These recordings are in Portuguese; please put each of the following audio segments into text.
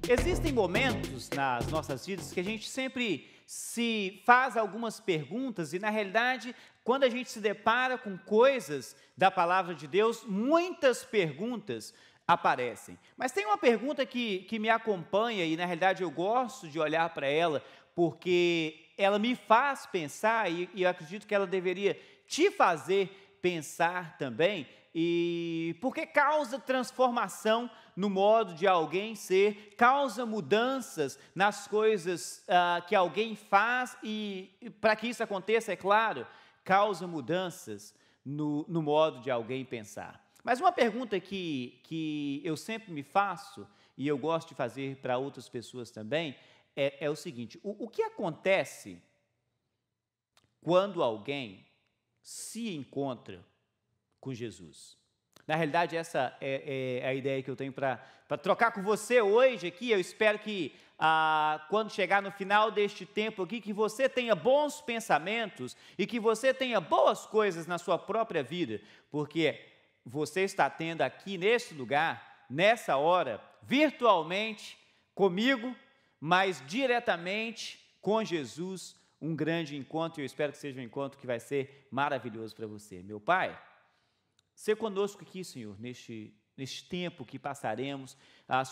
Existem momentos nas nossas vidas que a gente sempre se faz algumas perguntas e, na realidade, quando a gente se depara com coisas da palavra de Deus, muitas perguntas aparecem. Mas tem uma pergunta que me acompanha e, na realidade, eu gosto de olhar para ela porque ela me faz pensar e eu acredito que ela deveria te fazer pensar também, e porque causa transformação no modo de alguém ser, causa mudanças nas coisas que alguém faz e para que isso aconteça, é claro, causa mudanças no modo de alguém pensar. Mas uma pergunta que eu sempre me faço, e eu gosto de fazer para outras pessoas também, é o seguinte: o que acontece quando alguém se encontra com Jesus? Na realidade, essa é a ideia que eu tenho para trocar com você hoje aqui. Eu espero que quando chegar no final deste tempo aqui, que você tenha bons pensamentos e que você tenha boas coisas na sua própria vida, porque você está tendo aqui neste lugar, nessa hora, virtualmente comigo, mas diretamente com Jesus, um grande encontro, e eu espero que seja um encontro que vai ser maravilhoso para você. Meu Pai, ser conosco aqui, Senhor, neste tempo que passaremos.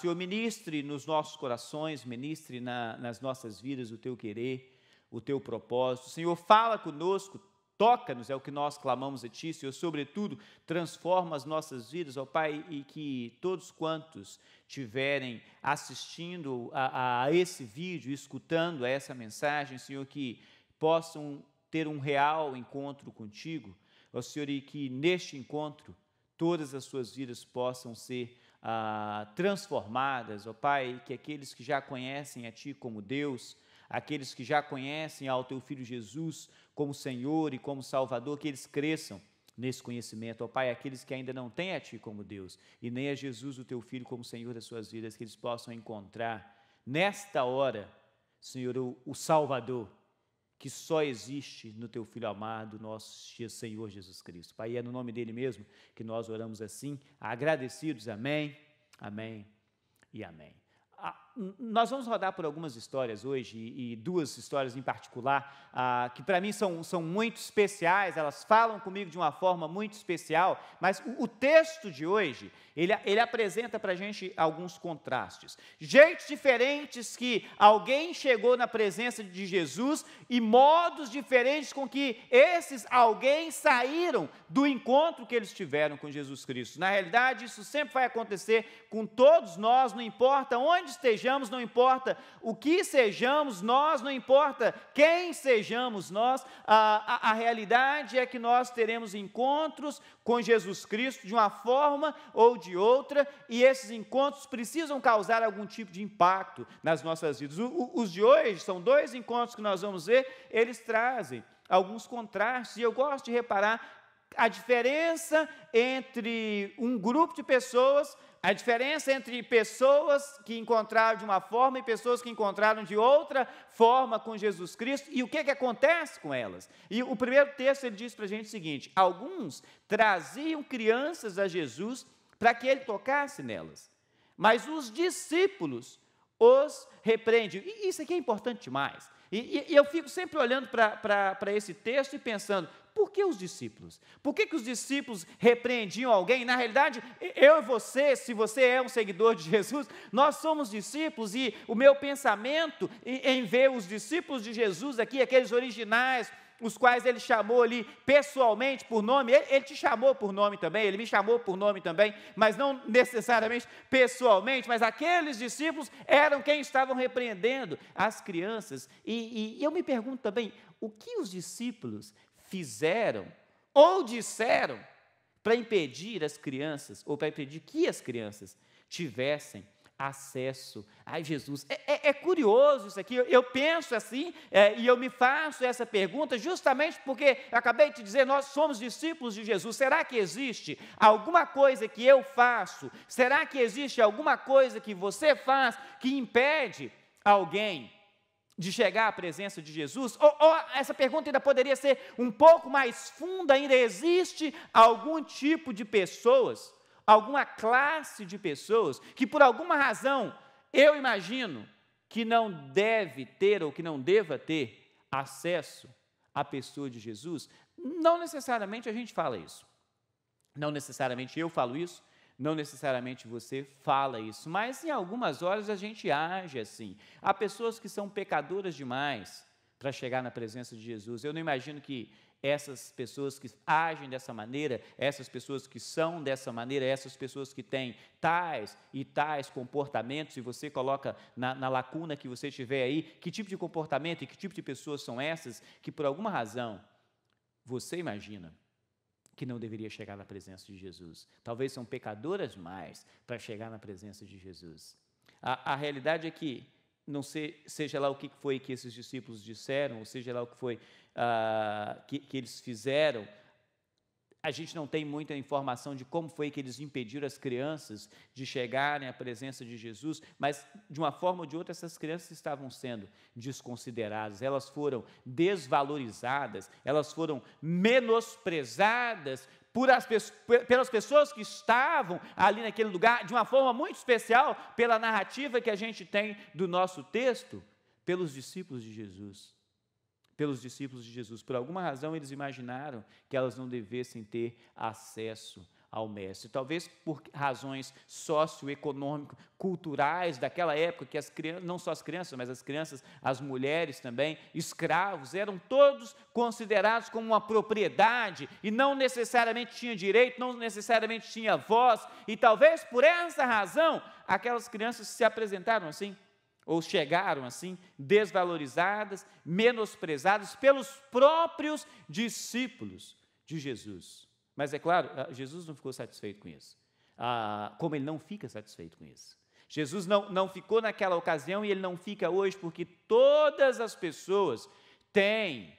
Senhor, ministre nos nossos corações, ministre nas nossas vidas o Teu querer, o Teu propósito. Senhor, fala conosco, toca-nos, é o que nós clamamos a Ti, Senhor. Sobretudo, transforma as nossas vidas, ó Pai, e que todos quantos estiverem assistindo a esse vídeo, escutando essa mensagem, Senhor, que possam ter um real encontro contigo, ó Senhor, e que neste encontro todas as suas vidas possam ser transformadas, ó Pai, que aqueles que já conhecem a Ti como Deus, aqueles que já conhecem ao Teu Filho Jesus como Senhor e como Salvador, que eles cresçam nesse conhecimento, ó Pai, aqueles que ainda não têm a Ti como Deus e nem a Jesus, o Teu Filho, como Senhor das suas vidas, que eles possam encontrar nesta hora, Senhor, o Salvador, que só existe no Teu Filho amado, nosso Senhor Jesus Cristo. Pai, é no nome dEle mesmo que nós oramos assim, agradecidos, amém, amém e amém. Nós vamos rodar por algumas histórias hoje, e duas histórias em particular, que para mim são muito especiais, elas falam comigo de uma forma muito especial, mas o texto de hoje, ele apresenta para a gente alguns contrastes, jeitos diferentes que alguém chegou na presença de Jesus e modos diferentes com que esses alguém saíram do encontro que eles tiveram com Jesus Cristo. Na realidade, isso sempre vai acontecer com todos nós, não importa onde estejamos, não importa o que sejamos nós, não importa quem sejamos nós, a realidade é que nós teremos encontros com Jesus Cristo de uma forma ou de outra, e esses encontros precisam causar algum tipo de impacto nas nossas vidas. Os de hoje são dois encontros que nós vamos ver, eles trazem alguns contrastes, e eu gosto de reparar a diferença entre um grupo de pessoas, a diferença entre pessoas que encontraram de uma forma e pessoas que encontraram de outra forma com Jesus Cristo, e o que acontece com elas. E o primeiro texto, ele diz para a gente o seguinte: alguns traziam crianças a Jesus para que ele tocasse nelas, mas os discípulos os repreendem. E isso aqui é importante demais. E eu fico sempre olhando para esse texto e pensando, por que os discípulos? Por que os discípulos repreendiam alguém? Na realidade, eu e você, se você é um seguidor de Jesus, nós somos discípulos, e o meu pensamento em ver os discípulos de Jesus aqui, aqueles originais, os quais ele chamou ali pessoalmente por nome, ele te chamou por nome também, ele me chamou por nome também, mas não necessariamente pessoalmente, mas aqueles discípulos eram quem estavam repreendendo as crianças, e eu me pergunto também, o que os discípulos fizeram ou disseram para impedir as crianças, ou para impedir que as crianças tivessem acesso a Jesus? É curioso isso aqui, eu penso assim, e eu me faço essa pergunta justamente porque eu acabei de dizer, nós somos discípulos de Jesus. Será que existe alguma coisa que eu faço, será que existe alguma coisa que você faz que impede alguém de chegar à presença de Jesus? Ou essa pergunta ainda poderia ser um pouco mais funda ainda: existe algum tipo de pessoas, alguma classe de pessoas que por alguma razão eu imagino que não deve ter ou que não deva ter acesso à pessoa de Jesus, não necessariamente a gente fala isso. Não necessariamente eu falo isso, não necessariamente você fala isso, mas em algumas horas a gente age assim. Há pessoas que são pecadoras demais para chegar na presença de Jesus. Eu não imagino que essas pessoas que agem dessa maneira, essas pessoas que são dessa maneira, essas pessoas que têm tais e tais comportamentos, e você coloca na lacuna que você tiver aí, que tipo de comportamento e que tipo de pessoas são essas, que por alguma razão você imagina que não deveria chegar na presença de Jesus. Talvez são pecadoras demais para chegar na presença de Jesus. A realidade é que, não sei, seja lá o que foi que esses discípulos disseram, ou seja lá o que foi que eles fizeram, a gente não tem muita informação de como foi que eles impediram as crianças de chegarem à presença de Jesus, mas, de uma forma ou de outra, essas crianças estavam sendo desconsideradas, elas foram desvalorizadas, elas foram menosprezadas pelas pessoas que estavam ali naquele lugar, de uma forma muito especial, pela narrativa que a gente tem do nosso texto, pelos discípulos de Jesus. Pelos discípulos de Jesus. Por alguma razão, eles imaginaram que elas não devessem ter acesso ao Mestre. Talvez por razões socioeconômicas, culturais daquela época, que as crianças, não só as crianças, mas as crianças, as mulheres também, escravos, eram todos considerados como uma propriedade e não necessariamente tinha direito, não necessariamente tinha voz, e talvez por essa razão, aquelas crianças se apresentaram assim, ou chegaram assim, desvalorizadas, menosprezadas pelos próprios discípulos de Jesus. Mas é claro, Jesus não ficou satisfeito com isso, como ele não fica satisfeito com isso. Jesus não ficou naquela ocasião e ele não fica hoje, porque todas as pessoas têm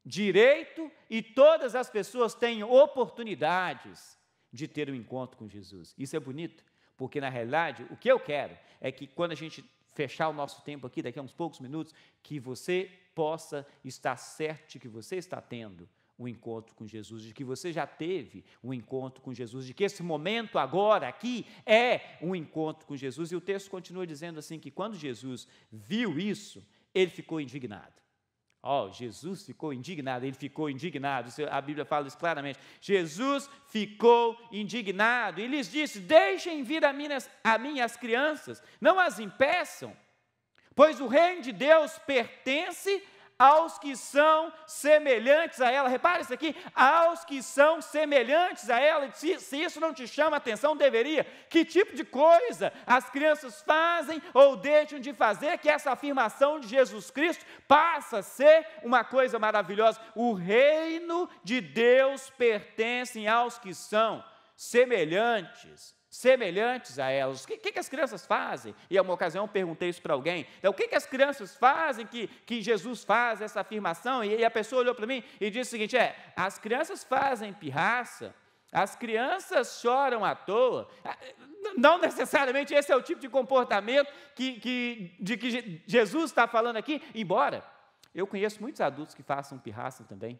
direito e todas as pessoas têm oportunidades de ter um encontro com Jesus. Isso é bonito, porque na realidade o que eu quero é que quando a gente fechar o nosso tempo aqui, daqui a uns poucos minutos, que você possa estar certo de que você está tendo um encontro com Jesus, de que você já teve um encontro com Jesus, de que esse momento agora, aqui, é um encontro com Jesus. E o texto continua dizendo assim, que quando Jesus viu isso, ele ficou indignado. Jesus ficou indignado, ele ficou indignado, a Bíblia fala isso claramente. Jesus ficou indignado e lhes disse: deixem vir a mim as crianças, não as impeçam, pois o reino de Deus pertence aos que são semelhantes a ela. Repare isso aqui, aos que são semelhantes a ela. Se isso não te chama a atenção, deveria. Que tipo de coisa as crianças fazem ou deixam de fazer, que essa afirmação de Jesus Cristo passa a ser uma coisa maravilhosa? O reino de Deus pertence aos que são semelhantes a elas. O que as crianças fazem? E a uma ocasião eu perguntei isso para alguém, o que as crianças fazem que Jesus faz essa afirmação? E a pessoa olhou para mim e disse o seguinte, as crianças fazem pirraça, as crianças choram à toa. Não necessariamente esse é o tipo de comportamento que Jesus está falando aqui, embora eu conheço muitos adultos que façam pirraça também,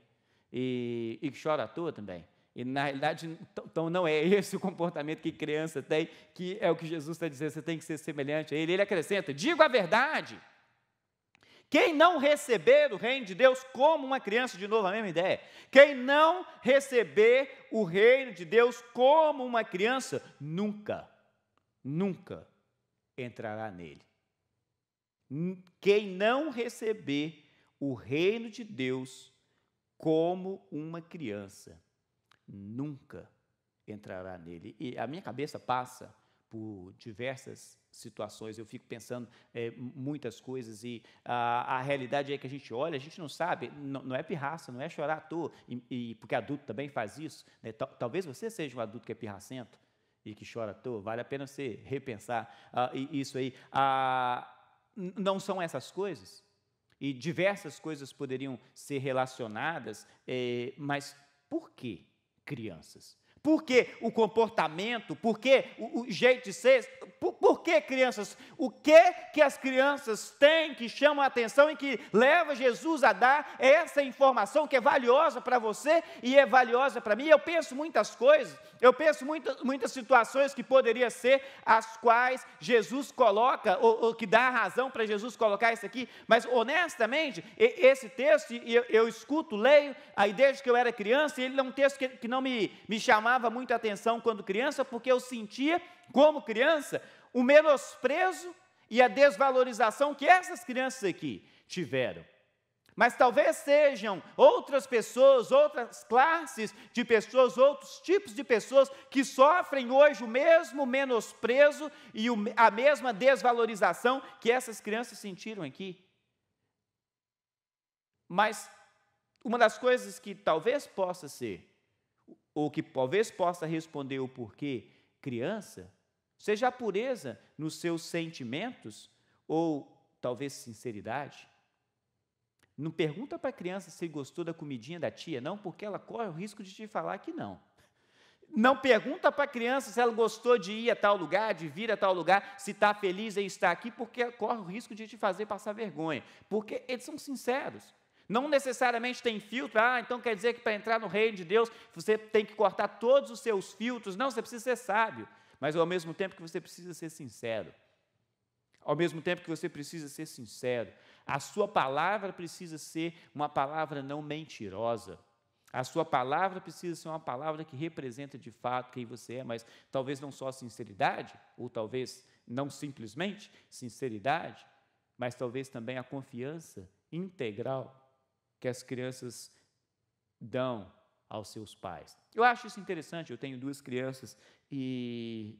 e que choram à toa também. E, na realidade, então não é esse o comportamento que criança tem, que é o que Jesus está dizendo, você tem que ser semelhante a ele. Ele acrescenta, digo a verdade, quem não receber o reino de Deus como uma criança, de novo a mesma ideia, quem não receber o reino de Deus como uma criança, nunca entrará nele. Quem não receber o reino de Deus como uma criança, nunca entrará nele. E a minha cabeça passa por diversas situações, eu fico pensando muitas coisas, e a realidade é que a gente olha, a gente não sabe, não é pirraça, não é chorar à toa, porque adulto também faz isso, né? Talvez você seja um adulto que é pirracento e que chora à toa, vale a pena você repensar isso aí. Não são essas coisas, e diversas coisas poderiam ser relacionadas, mas por que crianças? Por que o comportamento? Por que o jeito de ser? Por que crianças? O que as crianças têm que chama a atenção e que leva Jesus a dar essa informação que é valiosa para você e é valiosa para mim? Eu penso muitas coisas, eu penso muitas situações que poderia ser as quais Jesus coloca, ou que dá a razão para Jesus colocar isso aqui, mas honestamente, esse texto, eu escuto, leio, aí desde que eu era criança, e ele é um texto que não me chamava muita atenção quando criança, porque eu sentia, como criança, o menosprezo e a desvalorização que essas crianças aqui tiveram. Mas talvez sejam outras pessoas, outras classes de pessoas, outros tipos de pessoas que sofrem hoje o mesmo menosprezo e a mesma desvalorização que essas crianças sentiram aqui. Mas uma das coisas que talvez possa ser, ou que talvez possa responder o porquê criança, seja a pureza nos seus sentimentos, ou talvez sinceridade. Não pergunta para a criança se gostou da comidinha da tia, não, porque ela corre o risco de te falar que não. Não pergunta para a criança se ela gostou de ir a tal lugar, de vir a tal lugar, se está feliz em estar aqui, porque ela corre o risco de te fazer passar vergonha, porque eles são sinceros. Não necessariamente tem filtro, então quer dizer que para entrar no reino de Deus, você tem que cortar todos os seus filtros. Não, você precisa ser sábio, mas ao mesmo tempo que você precisa ser sincero. Ao mesmo tempo que você precisa ser sincero, a sua palavra precisa ser uma palavra não mentirosa. A sua palavra precisa ser uma palavra que representa de fato quem você é, mas talvez não só sinceridade, ou talvez não simplesmente sinceridade, mas talvez também a confiança integral que as crianças dão aos seus pais. Eu acho isso interessante, eu tenho 2 crianças e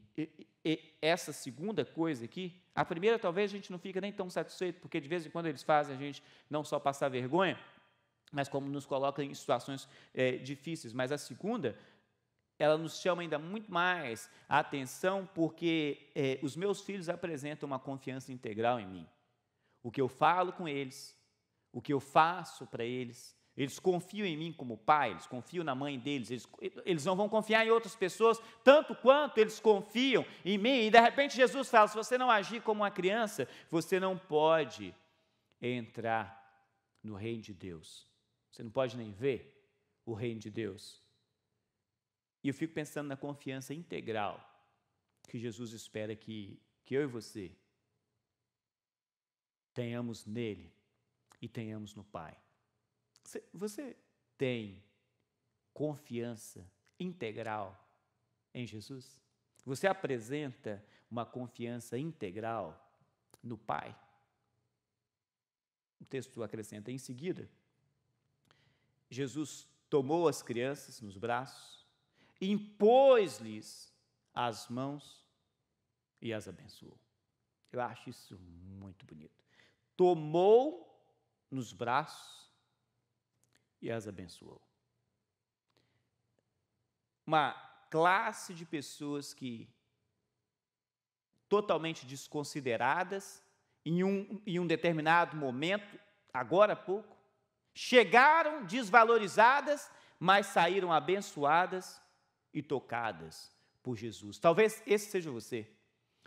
essa segunda coisa aqui, a primeira talvez a gente não fica nem tão satisfeito, porque de vez em quando eles fazem a gente não só passar vergonha, mas como nos coloca em situações difíceis, mas a segunda, ela nos chama ainda muito mais a atenção, porque os meus filhos apresentam uma confiança integral em mim. O que eu falo com eles, o que eu faço para eles, eles confiam em mim como pai, eles confiam na mãe deles, eles não vão confiar em outras pessoas, tanto quanto eles confiam em mim, e de repente Jesus fala, se você não agir como uma criança, você não pode entrar no reino de Deus, você não pode nem ver o reino de Deus. E eu fico pensando na confiança integral que Jesus espera que eu e você tenhamos nele, e tenhamos no Pai. Você tem confiança integral em Jesus? Você apresenta uma confiança integral no Pai? O texto acrescenta, em seguida, Jesus tomou as crianças nos braços, impôs-lhes as mãos e as abençoou. Eu acho isso muito bonito. Tomou nos braços e as abençoou. Uma classe de pessoas que, totalmente desconsideradas, em um determinado momento, agora há pouco, chegaram desvalorizadas, mas saíram abençoadas e tocadas por Jesus. Talvez esse seja você,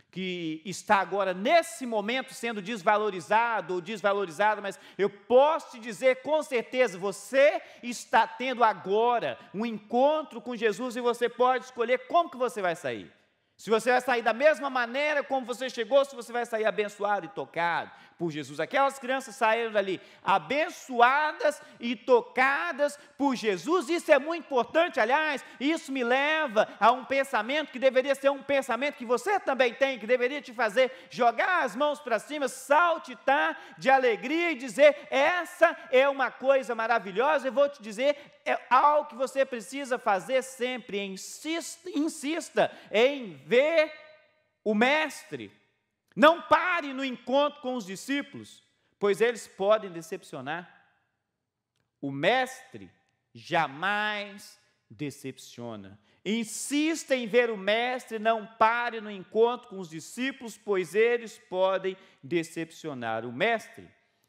que está agora, nesse momento, sendo desvalorizado ou desvalorizada, mas eu posso te dizer com certeza, você está tendo agora um encontro com Jesus e você pode escolher como que você vai sair. Se você vai sair da mesma maneira como você chegou, se você vai sair abençoado e tocado por Jesus. Aquelas crianças saíram dali abençoadas e tocadas por Jesus. Isso é muito importante, aliás, isso me leva a um pensamento que deveria ser um pensamento que você também tem, que deveria te fazer jogar as mãos para cima, saltitar de alegria e dizer, essa é uma coisa maravilhosa. Eu vou te dizer, é algo que você precisa fazer sempre, insista em ver o Mestre. Não pare no encontro com os discípulos, pois eles podem decepcionar. O Mestre jamais decepciona. Insista em ver o Mestre, não pare no encontro com os discípulos, pois eles podem decepcionar. O Mestre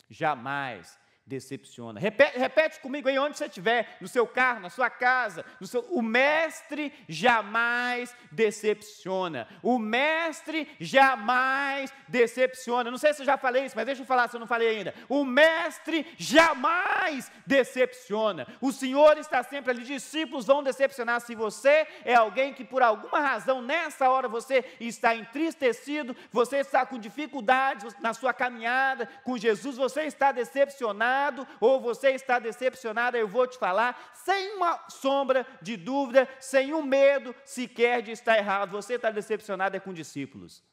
jamais decepciona. Repete comigo aí onde você estiver, no seu carro, na sua casa, o mestre jamais decepciona. O mestre jamais decepciona. Não sei se eu já falei isso, mas deixa eu falar se eu não falei ainda. O mestre jamais decepciona. O Senhor está sempre ali. Discípulos vão decepcionar. Se você é alguém que por alguma razão nessa hora você está entristecido, você está com dificuldades na sua caminhada com Jesus, você está decepcionado, ou você está decepcionado, eu vou te falar, sem uma sombra de dúvida, sem um medo sequer de estar errado. Você está decepcionado é com discípulos.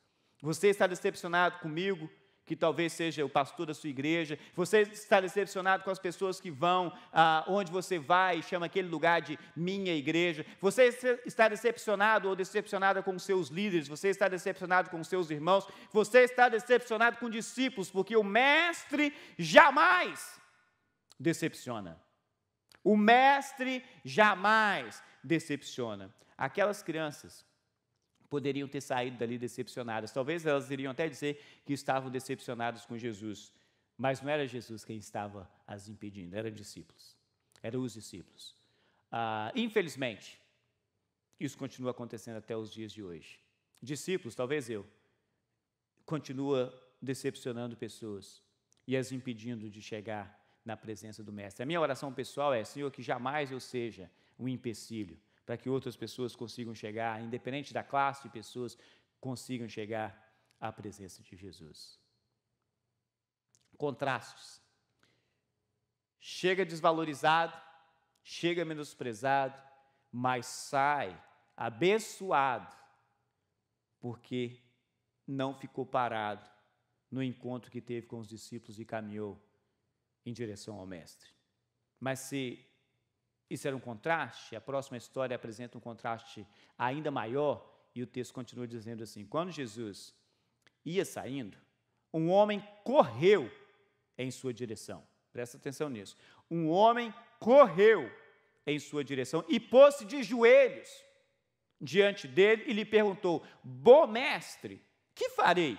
Você está decepcionado comigo, que talvez seja o pastor da sua igreja. Você está decepcionado com as pessoas que vão onde você vai e chama aquele lugar de minha igreja. Você está decepcionado ou decepcionada com os seus líderes. Você está decepcionado com os seus irmãos. Você está decepcionado com discípulos, porque o mestre jamais decepciona. O mestre jamais decepciona. Aquelas crianças poderiam ter saído dali decepcionadas. Talvez elas iriam até dizer que estavam decepcionadas com Jesus, mas não era Jesus quem estava as impedindo, eram discípulos, eram os discípulos. Infelizmente, isso continua acontecendo até os dias de hoje. Discípulos, talvez eu, continua decepcionando pessoas e as impedindo de chegar na presença do Mestre. A minha oração pessoal é, Senhor, que jamais eu seja um empecilho para que outras pessoas consigam chegar, independente da classe de pessoas, consigam chegar à presença de Jesus. Contrastes. Chega desvalorizado, chega menosprezado, mas sai abençoado, porque não ficou parado no encontro que teve com os discípulos e caminhou em direção ao Mestre. Mas se isso era um contraste, a próxima história apresenta um contraste ainda maior, e o texto continua dizendo assim: quando Jesus ia saindo, um homem correu em sua direção. Presta atenção nisso. Um homem correu em sua direção e pôs-se de joelhos diante dele e lhe perguntou: bom mestre, que farei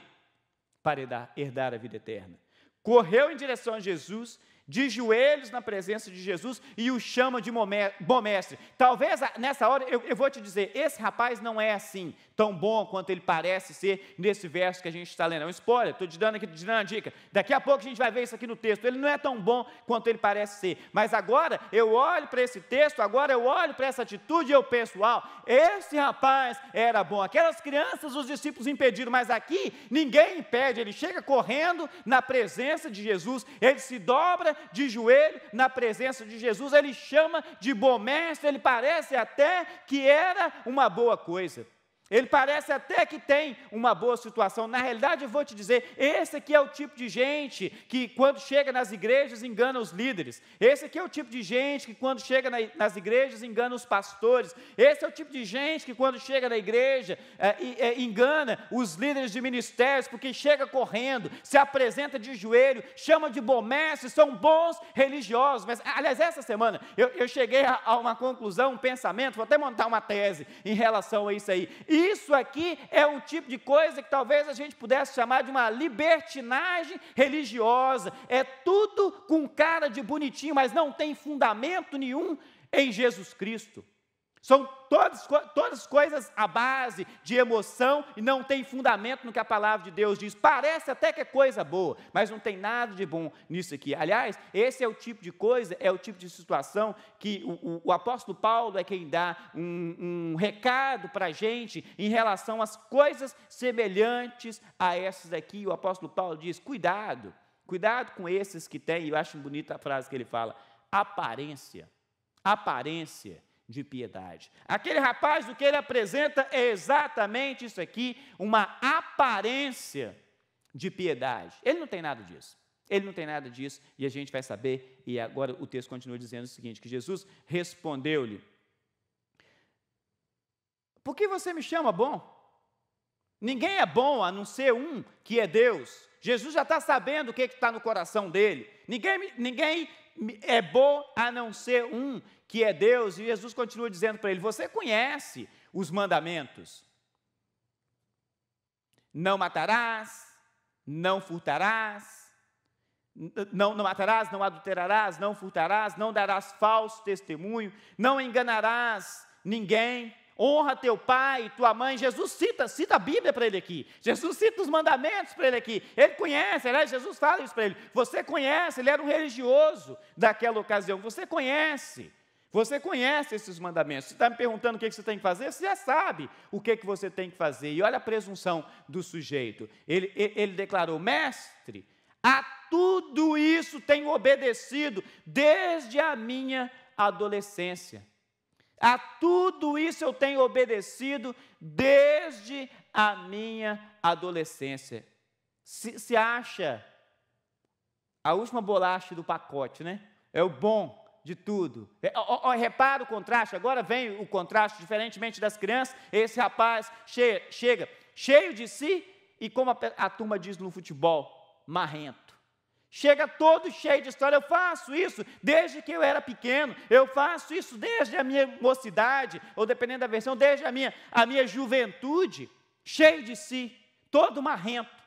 para herdar a vida eterna? Correu em direção a Jesus, de joelhos na presença de Jesus, e o chama de bom mestre. Talvez nessa hora eu vou te dizer, esse rapaz não é assim, tão bom quanto ele parece ser nesse verso que a gente está lendo. É um spoiler, estou te dando uma dica. Daqui a pouco a gente vai ver isso aqui no texto. Ele não é tão bom quanto ele parece ser. Mas agora eu olho para esse texto, agora eu olho para essa atitude e eu penso: uau, esse rapaz era bom. Aquelas crianças, os discípulos impediram, mas aqui ninguém impede. Ele chega correndo na presença de Jesus, ele se dobra de joelho na presença de Jesus, ele chama de bom mestre, ele parece até que era uma boa coisa. Ele parece até que tem uma boa situação. Na realidade, eu vou te dizer, esse aqui é o tipo de gente que, quando chega nas igrejas, engana os líderes. Esse aqui é o tipo de gente que, quando chega nas igrejas, engana os pastores. Esse é o tipo de gente que, quando chega na igreja, engana os líderes de ministérios, porque chega correndo, se apresenta de joelho, chama de bom mestre, são bons religiosos. Mas, aliás, essa semana, eu cheguei a uma conclusão, um pensamento, vou até montar uma tese em relação a isso aí. Isso aqui é um tipo de coisa que talvez a gente pudesse chamar de uma libertinagem religiosa. É tudo com cara de bonitinho, mas não tem fundamento nenhum em Jesus Cristo. São todas coisas à base de emoção e não tem fundamento no que a palavra de Deus diz. Parece até que é coisa boa, mas não tem nada de bom nisso aqui. Aliás, esse é o tipo de coisa, é o tipo de situação que o apóstolo Paulo é quem dá um recado para a gente em relação às coisas semelhantes a essas aqui. O apóstolo Paulo diz: cuidado com esses que têm, e eu acho bonita a frase que ele fala, aparência de piedade. Aquele rapaz, o que ele apresenta é exatamente isso aqui, uma aparência de piedade. Ele não tem nada disso. E a gente vai saber, e agora o texto continua dizendo o seguinte, que Jesus respondeu-lhe: por que você me chama bom? Ninguém é bom a não ser um, que é Deus. Jesus já está sabendo o que está no coração dele. Ninguém é bom a não ser um, que é Deus. E Jesus continua dizendo para ele: você conhece os mandamentos: não matarás, não furtarás, não matarás, não adulterarás, não furtarás, não darás falso testemunho, não enganarás ninguém, honra teu pai e tua mãe. Jesus cita a Bíblia para ele aqui, Jesus cita os mandamentos para ele aqui, ele conhece, aliás, Jesus fala isso para ele, você conhece, ele era um religioso daquela ocasião, você conhece esses mandamentos. Você está me perguntando o que você tem que fazer, você já sabe o que você tem que fazer. E olha a presunção do sujeito, ele declarou: mestre, a tudo isso tenho obedecido desde a minha adolescência. A tudo isso eu tenho obedecido desde a minha adolescência. Se acha a última bolacha do pacote, né? É o bom de tudo. Repara o contraste, agora vem o contraste, diferentemente das crianças, esse rapaz chega cheio de si e, como a turma diz no futebol, marrento. Chega todo cheio de história. Eu faço isso desde que eu era pequeno, eu faço isso desde a minha mocidade, ou dependendo da versão, desde a minha juventude, cheio de si, todo marrento.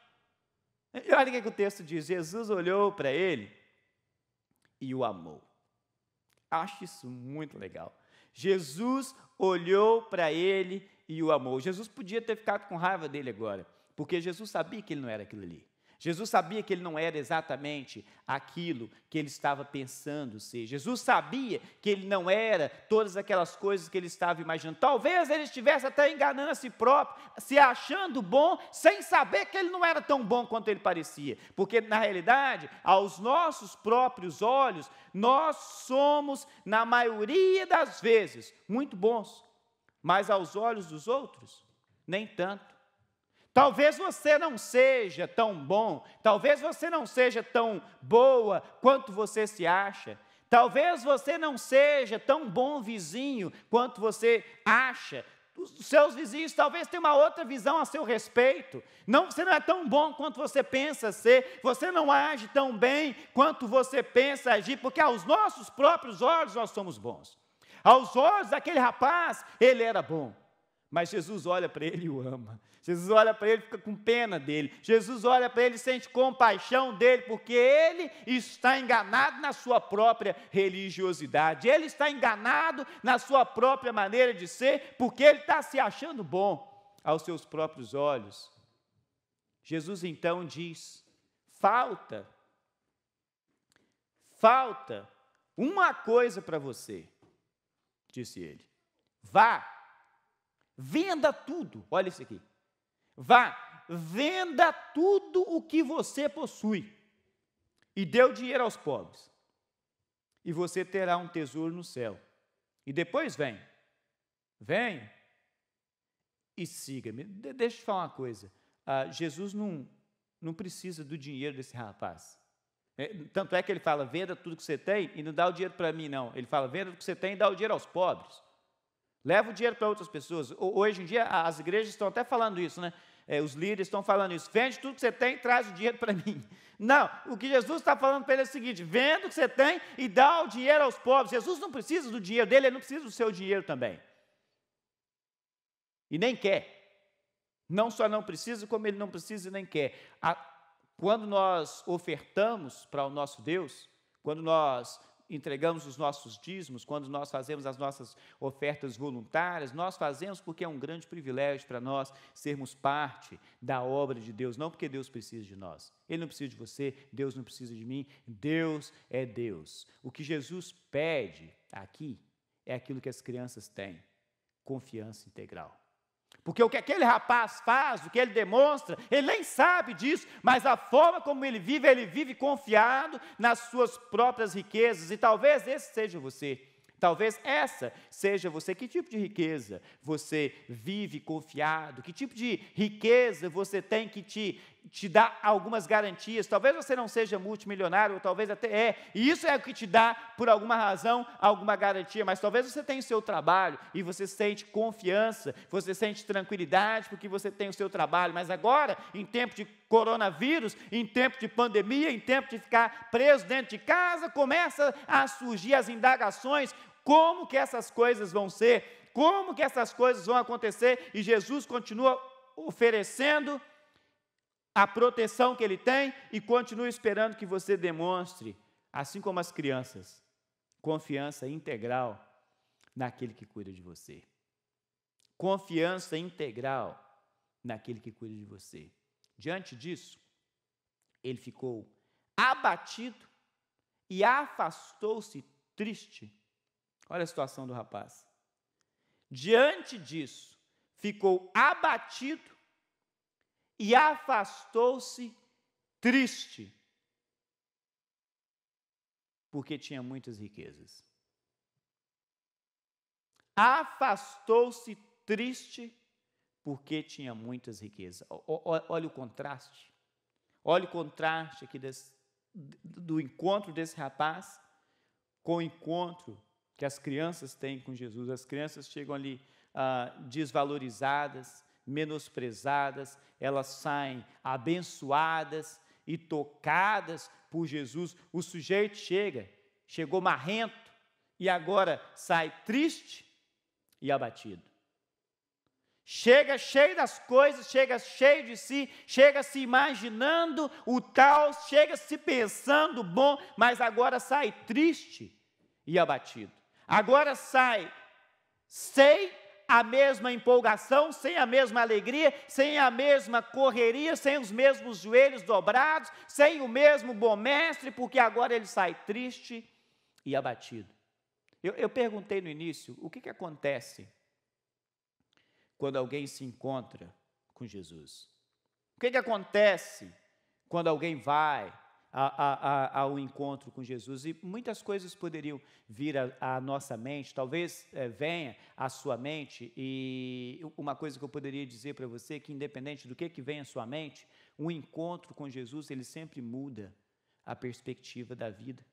E olha o que o texto diz: Jesus olhou para ele e o amou. Acho isso muito legal. Jesus olhou para ele e o amou. Jesus podia ter ficado com raiva dele agora, porque Jesus sabia que ele não era aquilo ali. Jesus sabia que ele não era exatamente aquilo que ele estava pensando ser. Jesus sabia que ele não era todas aquelas coisas que ele estava imaginando. Talvez ele estivesse até enganando a si próprio, se achando bom, sem saber que ele não era tão bom quanto ele parecia. Porque, na realidade, aos nossos próprios olhos, nós somos, na maioria das vezes, muito bons. Mas aos olhos dos outros, nem tanto. Talvez você não seja tão bom, talvez você não seja tão boa quanto você se acha, talvez você não seja tão bom vizinho quanto você acha. Os seus vizinhos talvez tenham uma outra visão a seu respeito. Você não é tão bom quanto você pensa ser, você não age tão bem quanto você pensa agir, porque aos nossos próprios olhos nós somos bons. Aos olhos daquele rapaz, ele era bom. Mas Jesus olha para ele e o ama. Jesus olha para ele e fica com pena dele. Jesus olha para ele e sente compaixão dele, porque ele está enganado na sua própria religiosidade. Ele está enganado na sua própria maneira de ser, porque ele está se achando bom aos seus próprios olhos. Jesus então diz: falta uma coisa para você, disse ele. Vá. Venda tudo, olha isso aqui. Vá, venda tudo o que você possui e dê o dinheiro aos pobres. E você terá um tesouro no céu. E depois venha e siga-me. Deixa eu te falar uma coisa. Jesus não precisa do dinheiro desse rapaz. Tanto é que ele fala: venda tudo que você tem e não dá o dinheiro para mim, não. Ele fala: venda tudo que você tem e dá o dinheiro aos pobres. Leva o dinheiro para outras pessoas. Hoje em dia, as igrejas estão até falando isso, né? Os líderes estão falando isso. Vende tudo que você tem e traz o dinheiro para mim. Não, o que Jesus está falando para ele é o seguinte: venda o que você tem e dá o dinheiro aos pobres. Jesus não precisa do dinheiro dele, ele não precisa do seu dinheiro também. E nem quer. Não só não precisa, como ele não precisa e nem quer. Quando nós ofertamos para o nosso Deus, quando nós entregamos os nossos dízimos, quando nós fazemos as nossas ofertas voluntárias, nós fazemos porque é um grande privilégio para nós sermos parte da obra de Deus, não porque Deus precisa de nós. Ele não precisa de você, Deus não precisa de mim, Deus é Deus. O que Jesus pede aqui é aquilo que as crianças têm: confiança integral. Porque o que aquele rapaz faz, o que ele demonstra, ele nem sabe disso, mas a forma como ele vive confiado nas suas próprias riquezas. E talvez esse seja você, talvez essa seja você. Que tipo de riqueza você vive confiado? Que tipo de riqueza você tem que te dá algumas garantias? Talvez você não seja multimilionário, ou talvez até e isso é o que te dá, por alguma razão, alguma garantia, mas talvez você tenha o seu trabalho, e você sente confiança, você sente tranquilidade, porque você tem o seu trabalho, mas agora, em tempo de coronavírus, em tempo de pandemia, em tempo de ficar preso dentro de casa, começa a surgir as indagações: como que essas coisas vão ser? Como que essas coisas vão acontecer? E Jesus continua oferecendo a proteção que Ele tem e continua esperando que você demonstre, assim como as crianças, confiança integral naquele que cuida de você. Confiança integral naquele que cuida de você. Diante disso, ele ficou abatido e afastou-se triste. Olha a situação do rapaz. Diante disso, ficou abatido e afastou-se triste, porque tinha muitas riquezas. Afastou-se triste, porque tinha muitas riquezas. Olha o contraste. Olha o contraste aqui do encontro desse rapaz com o encontro que as crianças têm com Jesus. As crianças chegam ali desvalorizadas, menosprezadas, elas saem abençoadas e tocadas por Jesus. O sujeito chegou marrento e agora sai triste e abatido. Chega cheio das coisas, chega cheio de si, chega se imaginando o tal, chega se pensando bom, mas agora sai triste e abatido. Agora sai sem a mesma empolgação, sem a mesma alegria, sem a mesma correria, sem os mesmos joelhos dobrados, sem o mesmo bom mestre, porque agora ele sai triste e abatido. Eu perguntei no início, o que acontece quando alguém se encontra com Jesus? O que acontece quando alguém vai ao encontro com Jesus? E muitas coisas poderiam vir à nossa mente, talvez venha à sua mente, e uma coisa que eu poderia dizer para você é que, independente do que vem à sua mente, um encontro com Jesus, ele sempre muda a perspectiva da vida.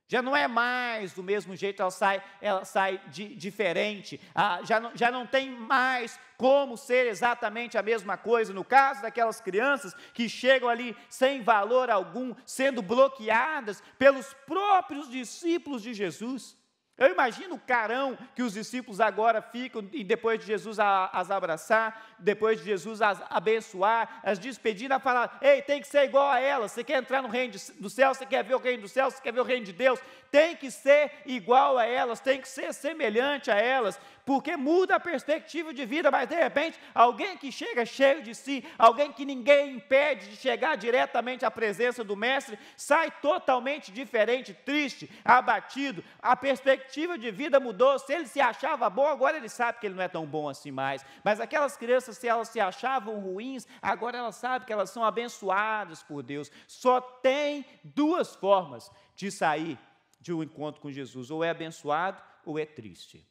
Já não é mais do mesmo jeito, ela sai diferente, já não tem mais como ser exatamente a mesma coisa. No caso daquelas crianças que chegam ali sem valor algum, sendo bloqueadas pelos próprios discípulos de Jesus. Eu imagino o carão que os discípulos agora ficam, e depois de Jesus as abraçar, depois de Jesus as abençoar, as despedir, a falar: ei, tem que ser igual a elas. Você quer entrar no reino do céu, você quer ver o reino do céu, você quer ver o reino de Deus, tem que ser igual a elas, tem que ser semelhante a elas, porque muda a perspectiva de vida. Mas de repente, alguém que chega cheio de si, alguém que ninguém impede de chegar diretamente à presença do mestre, sai totalmente diferente, triste, abatido. A perspectiva de vida mudou. Se ele se achava bom, agora ele sabe que ele não é tão bom assim mais. Mas aquelas crianças, se elas se achavam ruins, agora elas sabem que elas são abençoadas por Deus. Só tem duas formas de sair de um encontro com Jesus: ou é abençoado ou é triste.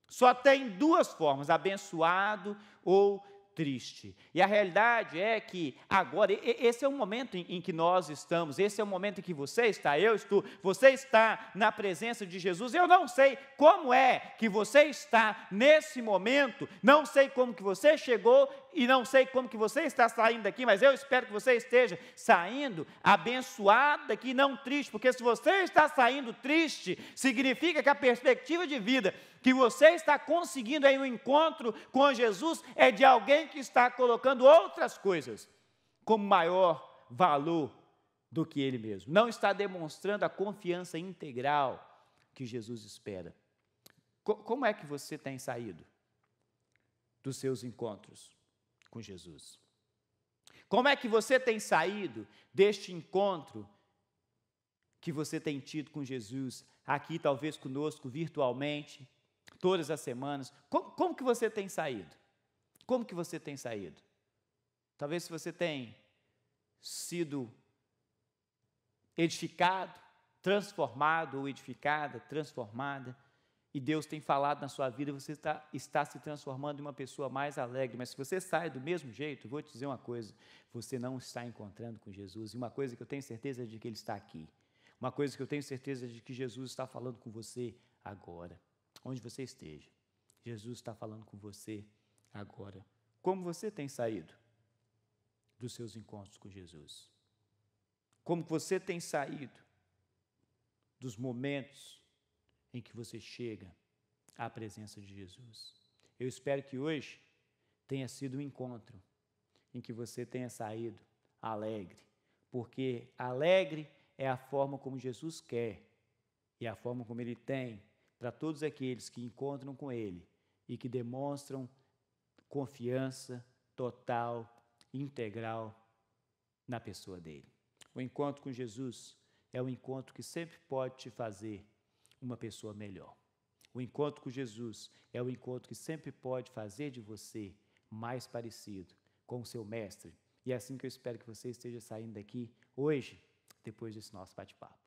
Só tem duas formas: abençoado ou triste. E a realidade é que agora, esse é o momento em que nós estamos, esse é o momento em que você está, eu estou, você está na presença de Jesus. Eu não sei como é que você está nesse momento, não sei como que você chegou e não sei como que você está saindo daqui, mas eu espero que você esteja saindo abençoado daqui, não triste, porque se você está saindo triste, significa que a perspectiva de vida que você está conseguindo em um encontro com Jesus é de alguém que está colocando outras coisas como maior valor do que ele mesmo. Não está demonstrando a confiança integral que Jesus espera. Como é que você tem saído dos seus encontros com Jesus? Como é que você tem saído deste encontro que você tem tido com Jesus, aqui talvez conosco virtualmente, todas as semanas? Como que você tem saído? Como que você tem saído? Talvez se você tem sido edificado, transformado, ou edificada, transformada, e Deus tem falado na sua vida, você está se transformando em uma pessoa mais alegre. Mas se você sai do mesmo jeito, vou te dizer uma coisa: você não está encontrando com Jesus. E uma coisa que eu tenho certeza é de que Ele está aqui. Uma coisa que eu tenho certeza é de que Jesus está falando com você agora, onde você esteja. Jesus está falando com você agora. Como você tem saído dos seus encontros com Jesus? Como você tem saído dos momentos em que você chega à presença de Jesus? Eu espero que hoje tenha sido um encontro em que você tenha saído alegre, porque alegre é a forma como Jesus quer e a forma como Ele tem para todos aqueles que encontram com Ele e que demonstram confiança total, integral na pessoa dele. O encontro com Jesus é um encontro que sempre pode te fazer uma pessoa melhor. O encontro com Jesus é um encontro que sempre pode fazer de você mais parecido com o seu mestre. E é assim que eu espero que você esteja saindo daqui hoje, depois desse nosso bate-papo.